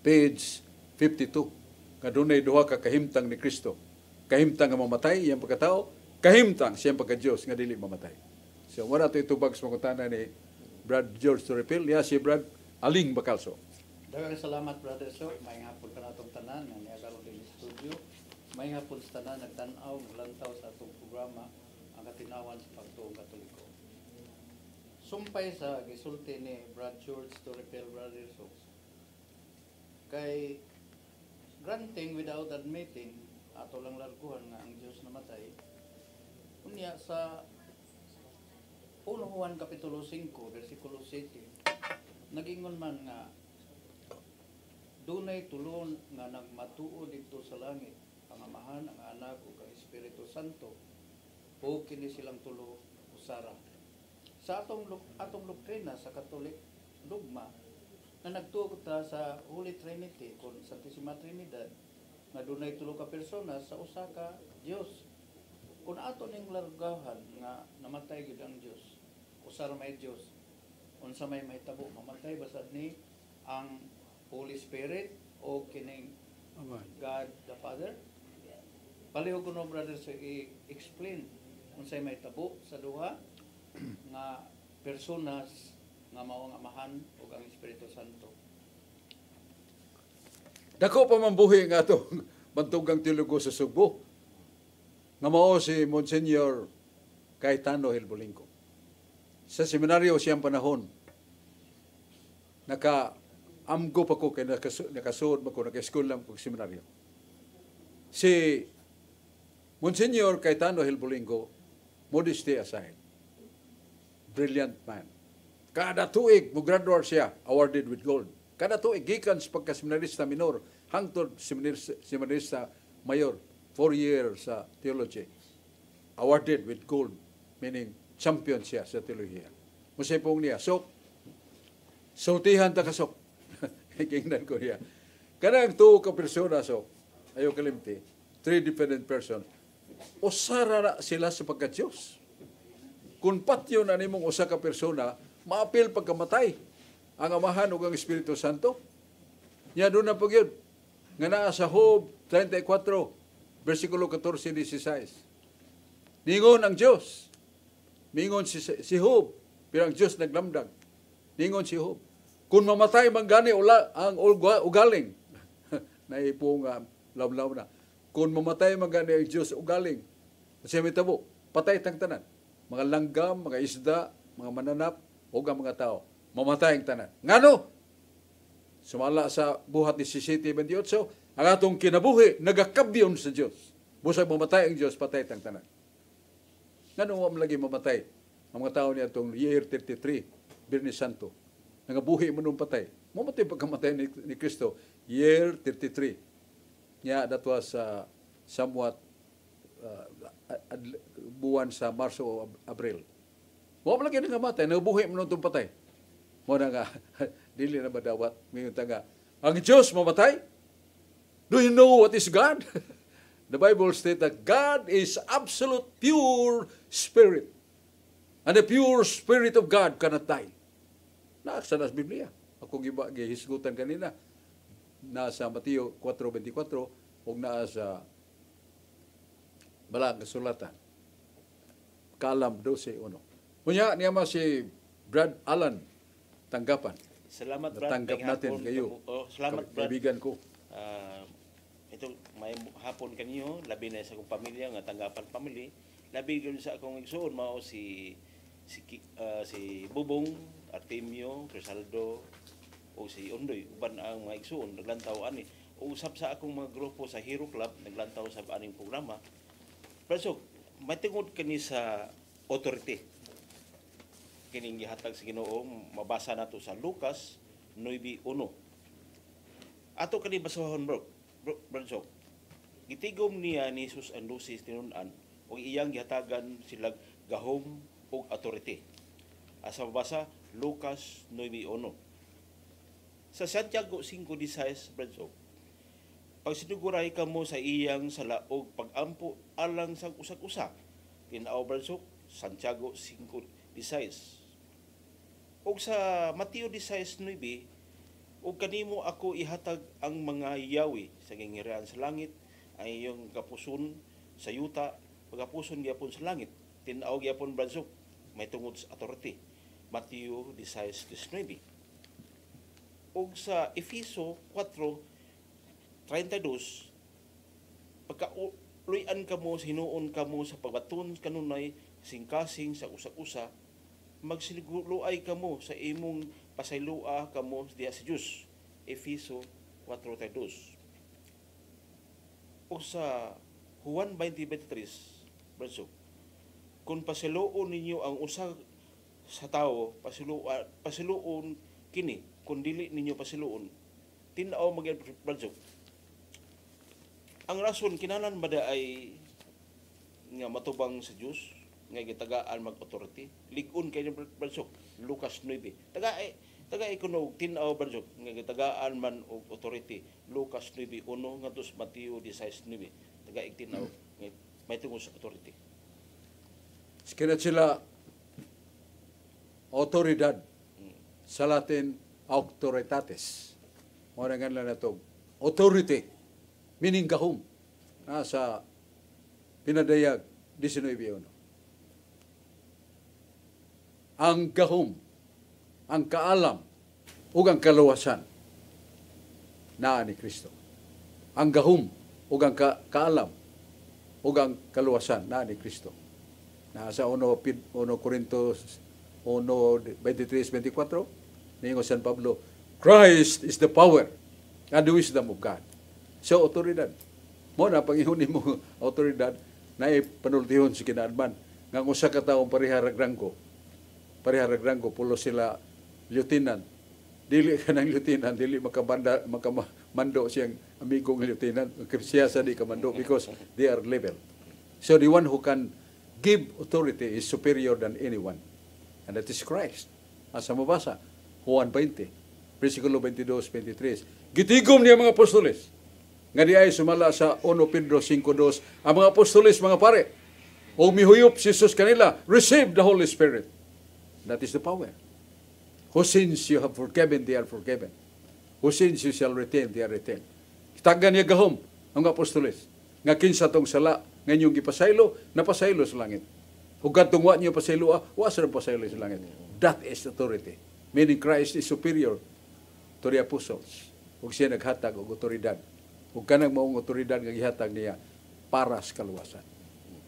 Speaker 2: page 52. Nga dunay duha ka kahimtang ni Kristo. Kahimtang nga mamatay, iyang pagkatao. Kahimtang siyang pagka-Diyos nga dili mamatay. So, wala ito itubag sa mga ni Brad George Torrepil. Ya si Brad Aling Bacalso.
Speaker 10: Daghang salamat, Brother Sok. May hapon ka natong tanan nga niagaro din studio. May hapon sa tanan nagtanaw, naglantaw sa atong programa ang katinawan sa pagtuong Katoliko. Sumpay sa gisulti ni Brad George Torrepil, Brother Sok. Kay granting without admitting, ato lang larguhan nga ang Diyos namatay. Unya sa 1 Juan Kapitulo 5, versikulo 7, nagingon man nga dunay tulon nga nagmatuo dito sa langit, ang Amahan, ang Anak ug ang Espiritu Santo, o kini silang tulo usara. Sa atong doktrina sa Katolik dogma na nagtuo ta sa Holy Trinity kon Santissima Trinidad, nga dunay tulo ka persona sa usa ka Dios. Kung ato ning largahan nga namatay gyud ang Dios, usara may Dios, unsa may mahitabo mamatay basad ni ang Holy Spirit o kining God the Father? Palihog ko no, brother, so i-explain unsay mahitabo sa duha nga personas nga mao ang Amahan ug ang Espiritu Santo.
Speaker 2: Dako pa mambuhi nga ito, bantugang teologo sa Sugbo, nga mao si Monsignor Cayetano Hilbolingco. Sa seminaryo siyang panahon, naka-amgo pa ko, kaya nakasuod pa ko, naka-school lang ko seminaryo. Si Monsignor Cayetano Hilbolingco, modesty aside, brilliant man. Kada tuig, mo-graduate siya, awarded with gold. Kada tuig, gikan sa pagka-seminarista minor, hangtod seminarista mayor, 4 years sa theology, awarded with gold, meaning champion siya sa teolohiya. Musipong niya, sok, sautihan ta kasok. Kingnan ko niya. Kanang tuo ka persona, sok, ayaw kalimti, 3 different person, usara na sila sa pagka-Diyos. Kung patyo na nimong usa ka persona, maapil pagkamatay ang Amahan ug ang Espiritu Santo. Nya doon na pag yun. Nga naa sa Job 34, versikulo 14-16. Ningon ang Diyos. Ningon si Job. Pero ang Diyos naglamdag. Ningon si Job. Kung mamatay man gani ang ugaling. Naipong lawlaw na. Kung mamatay man gani ang Diyos ugaling. Kasi may tabo, patay tang tanan. Mga langgam, mga isda, mga mananap, o ang mga tao. Mamatay ang tanan. Ngano? Sumala sa buhat ni 17:28, ang atong kinabuhi, nagakabyon sa Diyos. Busag mamatay ang Diyos, patay tang tanan. Ngano mo lagi mamatay? Ang mga tao niya itong year 33, Birni Santo. Nangabuhi mo nung patay. Mamatay pagkamatay ni Kristo, year 33. Yeah, that was somewhat buwan sa Marso o Abril. Mo lagi nangamatay, nangabuhi mo nung itong patay. Mo na nga, dili na madawat. Ngayon nga, ang Diyos mamatay? Do you know what is God? The Bible states that God is absolute pure spirit. And the pure spirit of God cannot die. Nasa nas Biblia. Ako gihisgutan kanina. Nasa Mateo 4:24 o nasa Balang Kasulatan. Kaalam 12:1. Kunya niya si Brad Alan Tanggapan.
Speaker 11: Salamat, Brad.
Speaker 2: Natanggap natin kayo.
Speaker 11: Salamat, Brad.
Speaker 2: Kaibigan ko.
Speaker 11: Ito, may hapon kaniyo, labi na sa akong pamilya, nga tanggapan family. Labi gano'n sa akong igsoon, mao si Bubong, Artemio, Crisaldo, o si Undoy. Uban ang mga igsoon, naglantaw ani. usap sa akong mga grupo sa Hero Club, naglantaw sa aning programa. Pero may tungod kani sa authority. Kining gihatag sa Ginoo, mabasa nato sa Lucas 9:1. Ato kani basahon bro. Bro, gitigom niya ni Jesus ang lusis tinun-an ug iyang gihatagan sila gahom ug authority. Asa mabasa Lucas 9:1. Sa Santiago 5:16 bro, pag sinuguray ka mo sa iyang sala og pag-ampo alang sa usak-usa, tinaw bro, Santiago 5:16. Og sa Mateo 16:9, ug kanimo ako ihatag ang mga yawi sa ginghirian sa langit, ay iyong kapuson sa yuta, pagapuson gyapon sa langit. Tinaw gyapon bransok, may tungod sa authority. Mateo 16:19. Og sa Efeso 4:32, pagkauluyan kamo, hinuon kamo sa pagbaton kanunay singkasing sa usa-usa, magsiliguloay kamo sa imong pasaylua kamo diha sa Dios. Efeso 4:32. O sa Juan 20:23, verso, kung pasiluon ninyo ang usa sa tao, pasiluon kini, kung dili ninyo pasiluon, tinaw mag-verso. Ang rason kinahanglan ba ay nga matubang sa Dios, nga gitagaan mag-authority, ligon kay verso Lucas 9. Tagay kuno tinaw verso nga gitagaan man og authority, Lucas 9:1 ngadto sa Mateo 16:9. Tagay tinaw nga may tungod sa authority.
Speaker 2: Kaya sila autoridad, sa Latin auctoritates. Muna nga lang na ito, authority, meaning gahom, sa pinadayag 19:1. Ang gahom, ang kaalam, ug ang kaluwasan naa ni Kristo. Ang gahom, ug ang kaalam, ug ang kaluwasan naa ni Kristo. Sa 1 Corintios 1:23-24, ningo San Pablo, Christ is the power and the wisdom of God. So, autoridad. Mo na, pag-ihon mo autoridad, na ipanultihon si kinaadman. Nga usa ka taong pariharag-ranggo, pulo sila lieutenant. Dili ka ng lieutenant, dili makamando siyang amigong lieutenant. Siya sa di kamando because they are level. So the one who can give authority is superior than anyone. And that is Christ. Asa mabasa, Juan 20, versikulo 22-23. Gitigom niya mga apostoles. Nga di ay sumala sa 1 Pedro 5:2, ang mga apostoles, mga pare, o mihuyop si Jesus kanila, receive the Holy Spirit. That is the power. Whose sins you have forgiven, they are forgiven. Whose sins you shall retain, they are retained. Tagan niya gahom ang apostoles. Nga kinsa tong sala, nga inyong gipasaylo, napasaylo sa langit. Ug kadtong wa niyo pasaylo, wa sa pasaylo sa langit. That is authority. Meaning Christ is superior to the apostles. Ug siya naghatag og otoridad. Ug kanang maong otoridad nga gihatag niya para sa kaluwasan.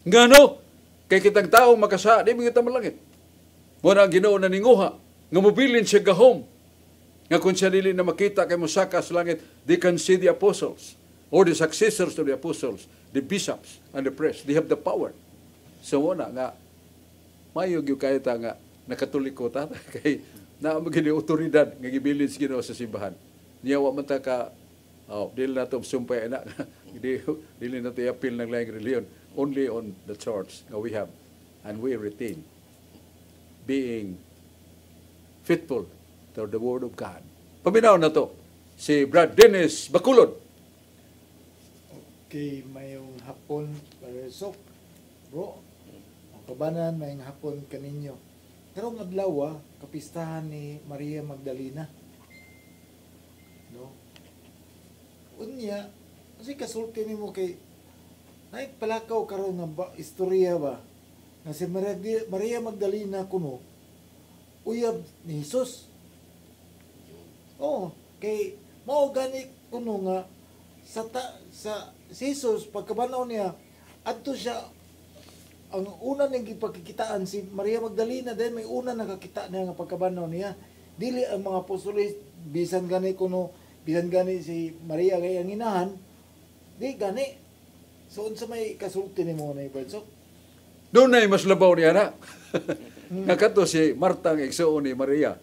Speaker 2: Ngano? Kay kitang taong makasa, di mo kita malangit. Muna ang Ginoo na ninguha, nga mobilin siya gahom, nga kung siya dili na makita kay mosaka sa langit, they can see the apostles, or the successors of the apostles, the bishops and the priests. They have the power. So muna nga, mayog yung kahit nga nakatuliko ta, kay naamagin yung otoridad nga gibilin sa Ginoo sa simbahan. Niya wa man ta ka, dili na ito sumpay na, dili na ito appeal ng laing reliyon, only on the church nga we have, and we retain being faithful to the Word of God. Paminaw na to, si Brad Dennis Bacolod.
Speaker 12: Okay, mayong hapon, Paresok. Bro, ang kabanan, mayong hapon kaninyo. Karong adlaw, kapistahan ni Maria Magdalena. No? Unya, kasi kasulti ni mo kay naipalakaw karon nga istorya ba? Na si Maria Magdalena kuno uyab ni Jesus. Kay mao gani kuno nga sa si Jesus pagkabanaw niya adto siya ang una ning gipagkikitaan si Maria Magdalena, then may una nakakita niya nga pagkabanaw niya. Dili ang mga apostoles bisan gani kuno bisan gani si Maria kay ang inahan, di gani. So unsa may kasulti nimo na Bradsok?
Speaker 2: Doon na mas labaw niya na. Nakato si Marta ang igsuon ni Maria,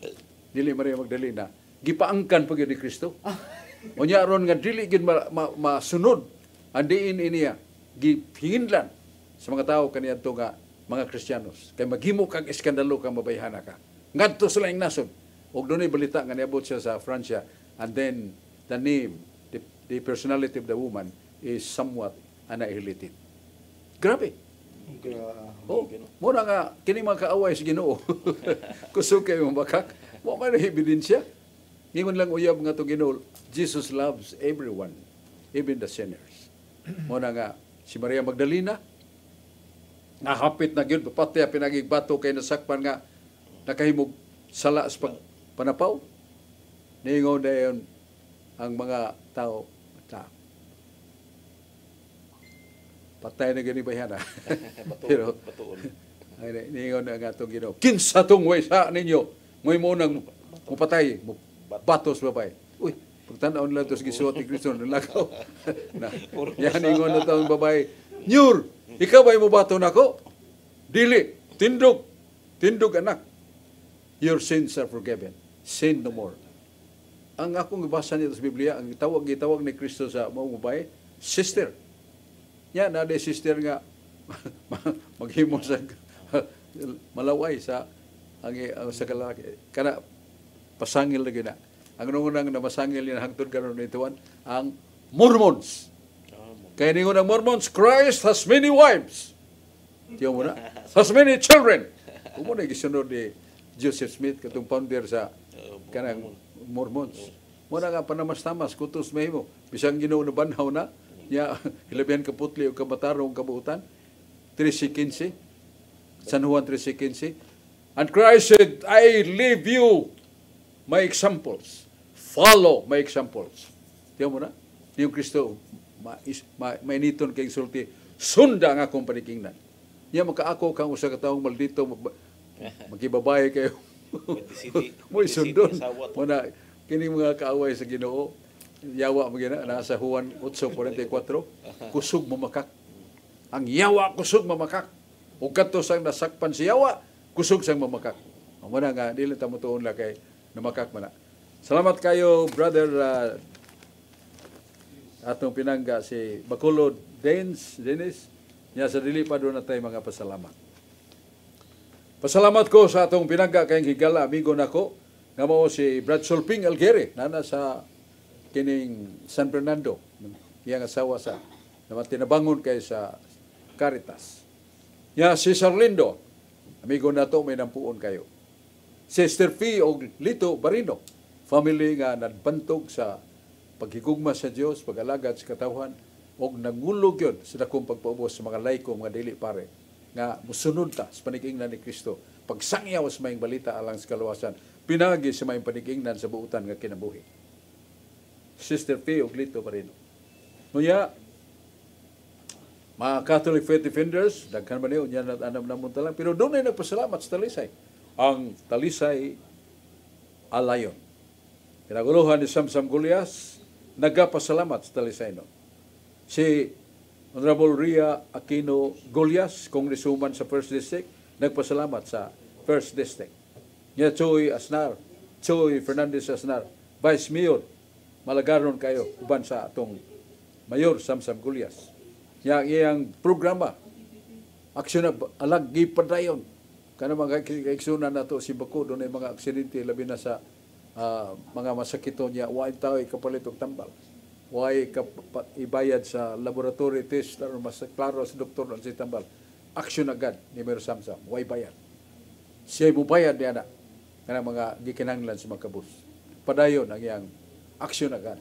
Speaker 2: dili Maria Magdalena, gipaangkan pag ni Kristo. Unya ron nga dili gid masunod ang diin iniya gihinlan sa mga tao kaniadto nga mga Kristiyanos. Kay maghimo kag iskandalo kang mabayhana ka. Ngadto sa laing nasod. Og dunay balita nga niabot siya sa Francia, and then the name, the personality of the woman is somewhat annihilated. Grabe. Oh, muna nga kini mga kaaway sa Ginoo. Kusog kayo makak. Wa man ebidensya. Ingon lang uyab nga to Ginoo, Jesus loves everyone, even the sinners. Muna nga si Maria Magdalena nahapit na gyud pati pinagigbato kay nasakpan nga nakahimog sala sa panapaw. Niingon dayon ang mga tao patay na gani bayana. Pero ay niingon ang atong Ginoo, kinsa tong way sa ninyo moy mo nang mupatay batos babay. Uy, pagtan-aw nila to sa gisuot ni Kristo nalakaw. Na yan ingon na taong babay, "Nyur, ikaw ba mo bato nako? Dili, tindog anak. Your sins are forgiven. Sin no more." Ang akong gibasa nito sa Biblia, ang gitawag ni Kristo sa mga babae, sister. Yan, na sister nga maghimo sa malaway sa sa kalaki. Kana pasangil na gina. Ang nungunang na masangil yan hangtod karon nituan ang Mormons. Kaya ningon ang Mormons, Christ has many wives. Tiyo mo na. Has many children. Kung mo na gisunod ni Joseph Smith, katong founder sa kanang Mormons. Muna nga panamas-tamas, kutos mahimo. Bisang Ginoo na banhaw na, niya hilabihan kaputli o kabatarong kabuutan. 13:15. San Juan 13:15. And Christ said, I leave you my examples. Follow my examples. Tiyo mo na? Niyong Kristo, mainiton kay sulti, sunda ang akong panikingnan. Niya makaako kang usa ka taong maldito, magibabay kayo. Mo isundon. Muna, kini mga kaaway sa Ginoo, yawa mo gina, nasa Juan 8:44, kusog mamakak. Ang yawa kusog mamakak. Ug kadto sang nasakpan si yawa, kusog sang mamakak. Muna nga, dili ta mo tuon la kay namakak man na. Salamat kayo, brother atong pinangga si Bacolod Dennis. Nya sa dili pa doon na tayo mga pasalamat. Pasalamat ko sa atong pinangga kayong higala, amigo nako, nga mao si Brad Solping Algeri, nana sa kining San Fernando. Iyang asawa sa naman tinabangon kay sa Caritas. Nya si Sarlindo, amigo nato, may nampuon kayo. Sister Fee o Lito Barino, family nga nagbantog sa paghigugma sa Dios, pag-alagad sa katawhan, og nangulog yun sa dakong pagpaubos sa mga layko, mga dili pare, nga musunod ta sa panikingnan ni Kristo. Pagsangyaw sa mayong balita alang sa kaluwasan, pinagi sa mayong panikingnan sa buutan nga kinabuhi. Sister Fee og Lito Barino. Nuya, mga Catholic Faith Defenders, daghan man niyo, yan at anam namon talang, pero doon ay nagpasalamat sa Talisay. Ang Talisay Alayon. Pinaguluhan ni Samsam Gulyas, nagapasalamat sa Talisay no. Si Honorable Ria Aquino Gulyas, Congresswoman sa 1st District, nagpasalamat sa 1st District. Niya Choy Asnar, Choy Fernandez Asnar, Vice Mayor, malagaron kayo, uban sa atong Mayor Samsam Gulyas. Iyang programa, aksyon na alag gipadayon. Kana mga kaiksunan nato si Bako, doon ay mga aksidente, labi na sa mga masakito niya, huwag tao kapalit og tambal. Huwag ibayad sa laboratory test, or mas klaro sa doktor doon si tambal. Aksyon agad ni Mayor Samsam, huwag bayad. Siya mo bayad niya na, kana mga gikinanglan sa mga kabus. Padayon ang iyang aksyon agad.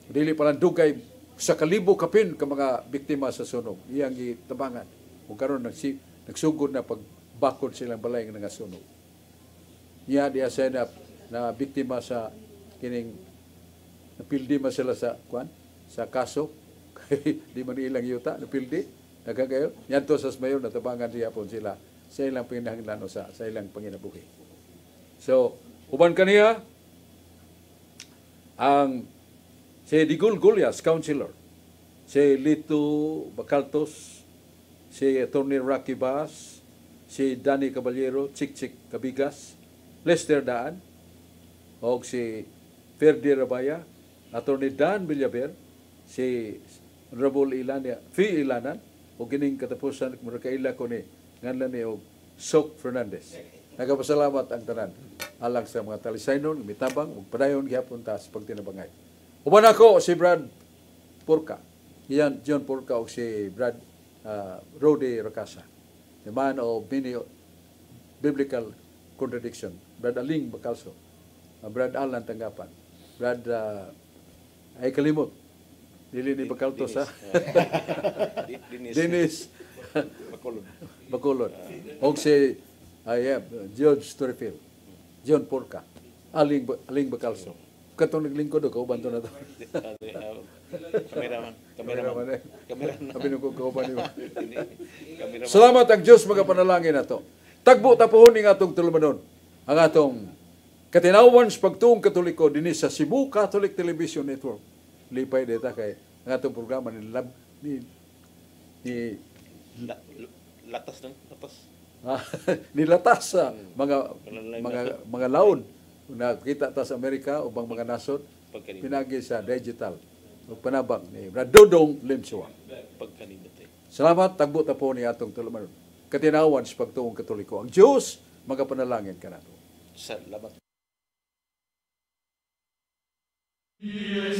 Speaker 2: Dili palang dugay sa kalibo kapin ka mga biktima sa sunog. Iyang gitabangan. Kung karon nagsugod na pagbakod silang balay ng sunog. Niya diya sa na biktima sa kining napildi man sila sa sa kaso. Di man ilang yuta napildi. Nagkagayo. Yan to sa mayor natabangan diya po sila sa ilang pinahanglan o sa ilang panginabuhi. So, uban kaniya ang si Digul Gulyas, Councilor, si Lito Bacaltos, si Atty. Rocky Bass, si Danny Caballero, Chik Cabigas, Lester Daan, o si Ferdi Rabaya, Atty. Dan Villaver, si Honorable Ilanan, o kining katapusan, marakaila ko ni, nganlan ni o Sok Fernandez. Nagapasalamat ang tanan alang sa mga talisaynon, mitabang, ug padayon gihapon ta sa pagtinabangay. Uban ako si Brad Porca. Iyan John Porca o si Brad Rode Racasa. The man of many biblical contradiction. Brad Aling Bacalso. Brad Alan Tanggapan. Brad ay kalimot. Dili ni Bacaltos ha. Dennis Bacolod. O si George Torrefield. John Porca. Aling Bacalso. Katong naglingkod ko, uban to na to.
Speaker 11: Kameraman.
Speaker 2: Sabi nung kauban niyo. Salamat ang Diyos mga panalangin na to. Tagbo tapuhon ng atong tulumanon. Ang atong katinawan sa pagtuong Katoliko din sa Cebu Catholic Television Network. Lipay data kay ang atong programa ni nilatas sa mga laon nakita ta sa Amerika ubang mga nasod pinagi sa digital ug panabang ni Dodong Limsua. Salamat tagbo ta po ni atong tulumanon. Katinawan sa pagtuong Katoliko. Ang Diyos magapanalangin kanato.
Speaker 11: Salamat.
Speaker 8: Yes,